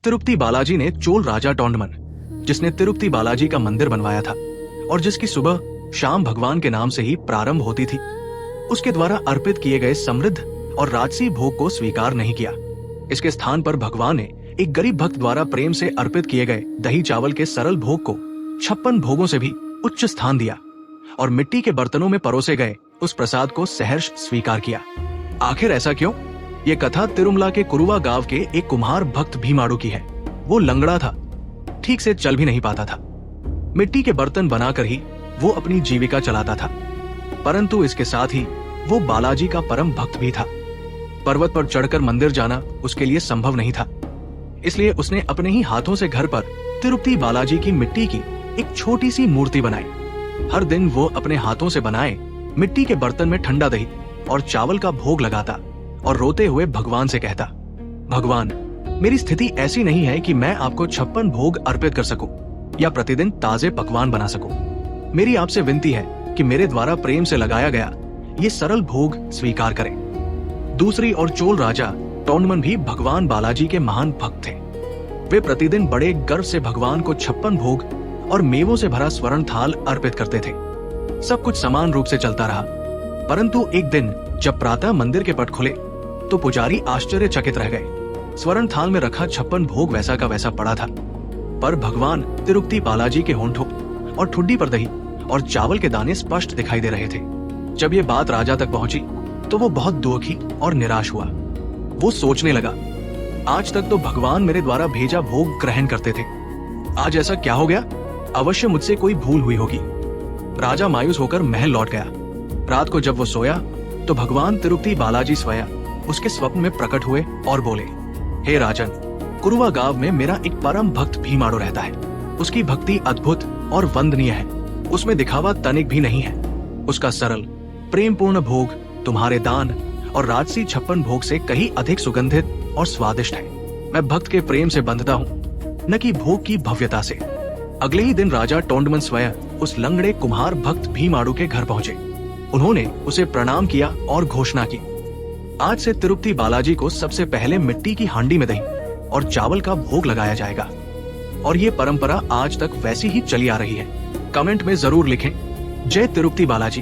तिरुपति बालाजी ने चोल राजा टोंडमन, जिसने तिरुपति बालाजी का मंदिर बनवाया था और जिसकी सुबह शाम भगवान के नाम से ही प्रारंभ होती थी, उसके द्वारा अर्पित किए गए समृद्ध और राजसी भोग को स्वीकार नहीं किया। इसके स्थान पर भगवान ने एक गरीब भक्त द्वारा प्रेम से अर्पित किए गए दही चावल के सरल भोग को 56 भोगों से भी उच्च स्थान दिया और मिट्टी के बर्तनों में परोसे गए उस प्रसाद को सहर्ष स्वीकार किया। आखिर ऐसा क्यों? ये कथा तिरुमला के कुरुवा गांव के एक कुम्हार भक्त भीमाड़ू की है। वो लंगड़ा था, ठीक से चल भी नहीं पाता था। मिट्टी के बर्तन बनाकर ही वो अपनी जीविका चलाता था, परंतु इसके साथ ही वो बालाजी का परम भक्त भी था। पर्वत पर चढ़कर मंदिर जाना उसके लिए संभव नहीं था, इसलिए उसने अपने ही हाथों से घर पर तिरुपति बालाजी की मिट्टी की एक छोटी सी मूर्ति बनाई। हर दिन वो अपने हाथों से बनाए मिट्टी के बर्तन में ठंडा दही और चावल का भोग लगाता और रोते हुए भगवान से कहता, भगवान, मेरी स्थिति ऐसी नहीं है कि मैं आपको 56 भोग अर्पित कर सकूं या प्रतिदिन ताजे पकवान बना सकूं। मेरी आपसे विनती है कि मेरे द्वारा प्रेम से लगाया गया ये सरल भोग स्वीकार करें। दूसरी ओर चोल राजा टोंडमन भी भगवान बालाजी के महान भक्त थे। वे प्रतिदिन बड़े गर्व से भगवान को 56 भोग और मेवों से भरा स्वर्ण थाल अर्पित करते थे। सब कुछ समान रूप से चलता रहा, परंतु एक दिन जब प्रातः मंदिर के पट खुले तो पुजारी आश्चर्यचकित रह गए। स्वर्ण थाल में रखा 56 भोग वैसा का वैसा पड़ा था, पर भगवान तिरुपति बालाजी के होंठों और ठुड्डी पर दही और चावल के दाने स्पष्ट दिखाई दे रहे थे। जब ये बात राजा तक पहुंची तो वो बहुत दुखी और निराश हुआ। वो सोचने लगा, आज तक तो भगवान मेरे द्वारा भेजा भोग ग्रहण करते थे, आज ऐसा क्या हो गया? अवश्य मुझसे कोई भूल हुई होगी। राजा मायूस होकर महल लौट गया। रात को जब वो सोया तो भगवान तिरुपति बालाजी स्वयं उसके स्वप्न में प्रकट हुए और बोले, हे राजन, कुरुवा गांव में मेरा एक परम भक्त भीमाड़ू रहता है। उसकी भक्ति अद्भुत और वंदनीय है, उसमें दिखावा तनिक भी नहीं है। उसका सरल प्रेम पूर्ण भोग तुम्हारे दान और राजसी 56 भोग से कहीं अधिक सुगंधित और स्वादिष्ट है। मैं भक्त के प्रेम से बंधता हूँ, न कि भोग की भव्यता से। अगले ही दिन राजा टोंडमन स्वयं उस लंगड़े कुम्हार भक्त भीमाड़ू के घर पहुंचे। उन्होंने उसे प्रणाम किया और घोषणा की, आज से तिरुपति बालाजी को सबसे पहले मिट्टी की हांडी में दही और चावल का भोग लगाया जाएगा। और ये परंपरा आज तक वैसी ही चली आ रही है। कमेंट में जरूर लिखें, जय तिरुपति बालाजी।